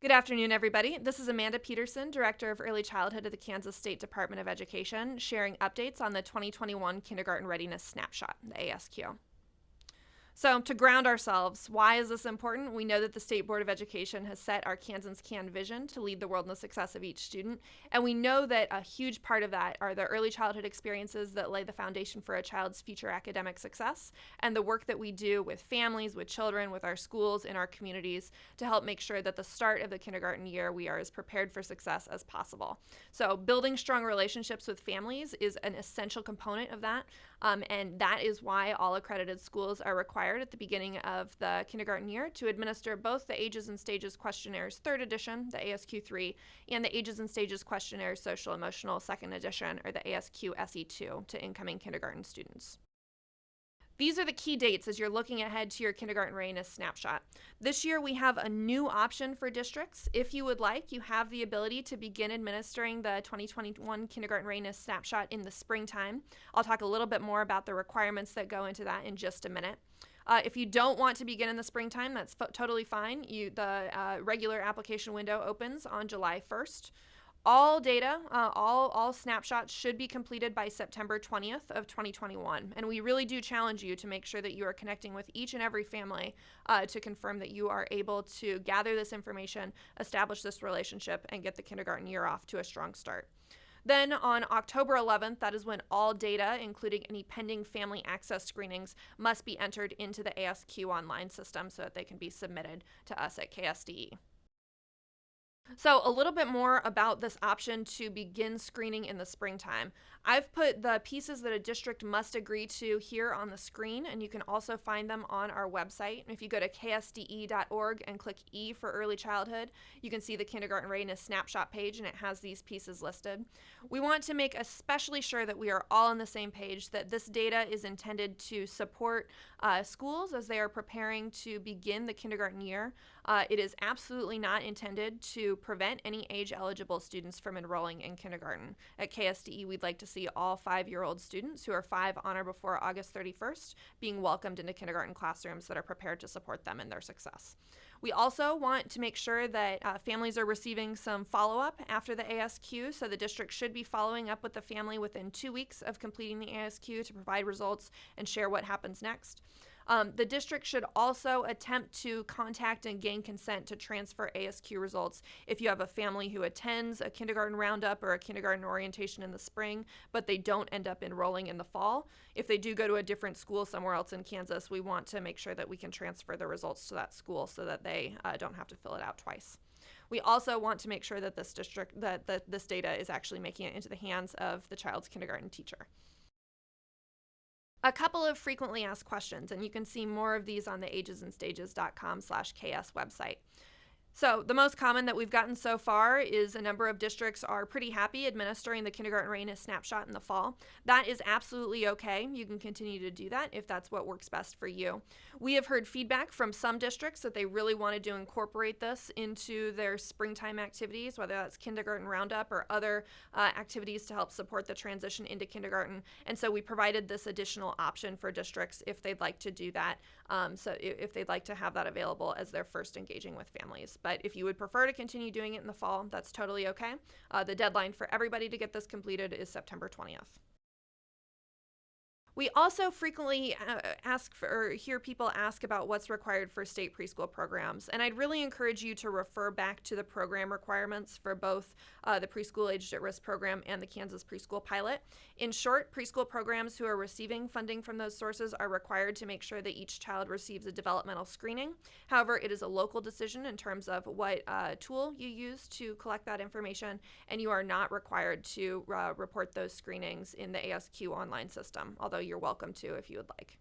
Good afternoon, everybody. This is Amanda Petersen, Director of Early Childhood at the Kansas State Department of Education, sharing updates on the 2021 Kindergarten Readiness Snapshot, the ASQ. So, to ground ourselves, why is this important? We know that the State Board of Education has set our Kansans Can vision to lead the world in the success of each student. And we know that a huge part of that are the early childhood experiences that lay the foundation for a child's future academic success, and the work that we do with families, with children, with our schools, in our communities to help make sure that the start of the kindergarten year we are as prepared for success as possible. So, building strong relationships with families is an essential component of that. And that is why all accredited schools are required at the beginning of the kindergarten year to administer both the Ages and Stages Questionnaires 3rd edition, the ASQ3, and the Ages and Stages Questionnaires Social Emotional 2nd edition, or the ASQ SE2, to incoming kindergarten students. These are the key dates as you're looking ahead to your kindergarten readiness snapshot. This year we have a new option for districts. If you would like, you have the ability to begin administering the 2021 kindergarten readiness snapshot in the springtime. I'll talk a little bit more about the requirements that go into that in just a minute. If you don't want to begin in the springtime, that's totally fine. The regular application window opens on July 1st. All data, all snapshots should be completed by September 20th of 2021. And we really do challenge you to make sure that you are connecting with each and every family to confirm that you are able to gather this information, establish this relationship, and get the kindergarten year off to a strong start. Then on October 11th, that is when all data, including any pending family access screenings, must be entered into the ASQ online system so that they can be submitted to us at KSDE. So a little bit more about this option to begin screening in the springtime. I've put the pieces that a district must agree to here on the screen, and you can also find them on our website. If you go to ksde.org and click E for early childhood, you can see the kindergarten readiness snapshot page, and it has these pieces listed. We want to make especially sure that we are all on the same page, that this data is intended to support schools as they are preparing to begin the kindergarten year. It is absolutely not intended to prevent any age-eligible students from enrolling in kindergarten. At KSDE, we'd like to see all 5-year-old students who are 5 on or before August 31st being welcomed into kindergarten classrooms that are prepared to support them in their success. We also want to make sure that families are receiving some follow-up after the ASQ, so the district should be following up with the family within 2 weeks of completing the ASQ to provide results and share what happens next. The district should also attempt to contact and gain consent to transfer ASQ results if you have a family who attends a kindergarten roundup or a kindergarten orientation in the spring, but they don't end up enrolling in the fall. If they do go to a different school somewhere else in Kansas, we want to make sure that we can transfer the results to that school so that they don't have to fill it out twice. We also want to make sure that this data is actually making it into the hands of the child's kindergarten teacher. A couple of frequently asked questions, and you can see more of these on the agesandstages.com/KS website. So the most common that we've gotten so far is a number of districts are pretty happy administering the kindergarten readiness snapshot in the fall. That is absolutely okay. You can continue to do that if that's what works best for you. We have heard feedback from some districts that they really wanted to incorporate this into their springtime activities, whether that's kindergarten roundup or other activities to help support the transition into kindergarten. And so we provided this additional option for districts if they'd like to do that, so if they'd like to have that available as their first engaging with families. But if you would prefer to continue doing it in the fall, that's totally okay. The deadline for everybody to get this completed is September 20th. We also frequently hear people ask about what's required for state preschool programs, and I'd really encourage you to refer back to the program requirements for both the Preschool Aged at Risk program and the Kansas Preschool Pilot. In short, preschool programs who are receiving funding from those sources are required to make sure that each child receives a developmental screening. However, it is a local decision in terms of what tool you use to collect that information, and you are not required to report those screenings in the ASQ online system, although you're welcome to if you would like.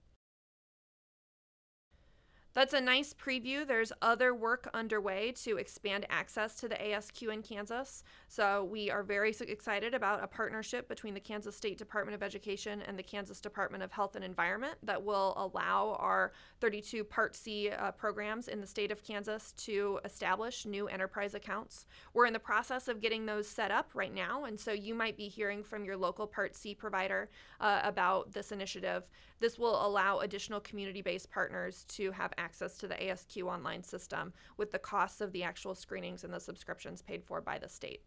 That's a nice preview. There's other work underway to expand access to the ASQ in Kansas. So we are very excited about a partnership between the Kansas State Department of Education and the Kansas Department of Health and Environment that will allow our 32 Part C programs in the state of Kansas to establish new enterprise accounts. We're in the process of getting those set up right now, and so you might be hearing from your local Part C provider about this initiative. This will allow additional community-based partners to have access access to the ASQ online system with the costs of the actual screenings and the subscriptions paid for by the state.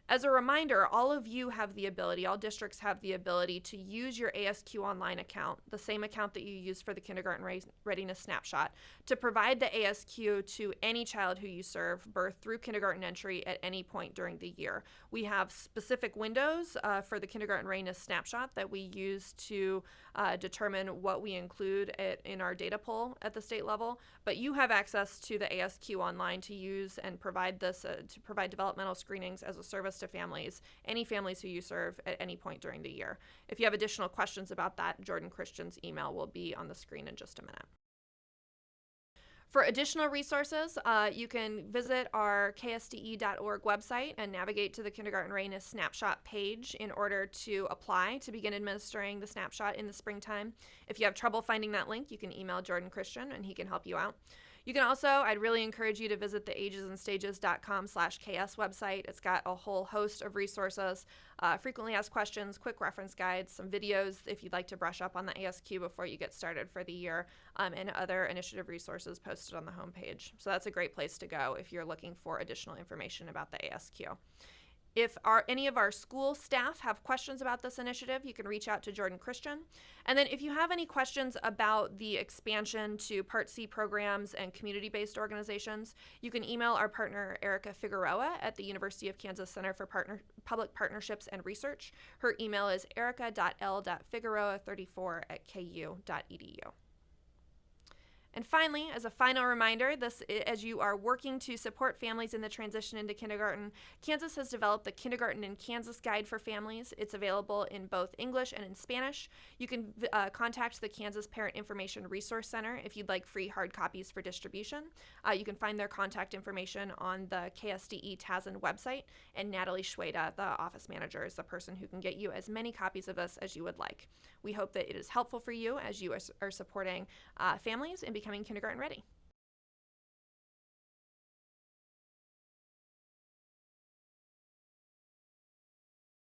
As a reminder, all districts have the ability to use your ASQ online account, the same account that you use for the Kindergarten Readiness Snapshot, to provide the ASQ to any child who you serve, birth through kindergarten entry at any point during the year. We have specific windows for the Kindergarten Readiness Snapshot that we use to determine what we include in our data pool at the state level, but you have access to the ASQ online to use and provide developmental screenings as a service to families, any families who you serve at any point during the year. If you have additional questions about that, Jordan Christian's email will be on the screen in just a minute. For additional resources, you can visit our KSDE.org website and navigate to the Kindergarten Readiness Snapshot page in order to apply to begin administering the snapshot in the springtime. If you have trouble finding that link, you can email Jordan Christian and he can help you out. You can also, I'd really encourage you to visit the agesandstages.com/KS website. It's got a whole host of resources, frequently asked questions, quick reference guides, some videos if you'd like to brush up on the ASQ before you get started for the year, and other initiative resources posted on the homepage. So that's a great place to go if you're looking for additional information about the ASQ. If any of our school staff have questions about this initiative, you can reach out to Jordan Christian. And then if you have any questions about the expansion to Part C programs and community-based organizations, you can email our partner, Erica Figueroa, at the University of Kansas Center for Public Partnerships and Research. Her email is erica.l.figueroa34@ku.edu. And finally, as a final reminder, as you are working to support families in the transition into kindergarten, Kansas has developed the Kindergarten in Kansas Guide for Families. It's available in both English and in Spanish. You can contact the Kansas Parent Information Resource Center if you'd like free hard copies for distribution. You can find their contact information on the KSDE TASN website, and Natalie Schweda, the office manager, is the person who can get you as many copies of this as you would like. We hope that it is helpful for you as you are supporting families and becoming kindergarten ready.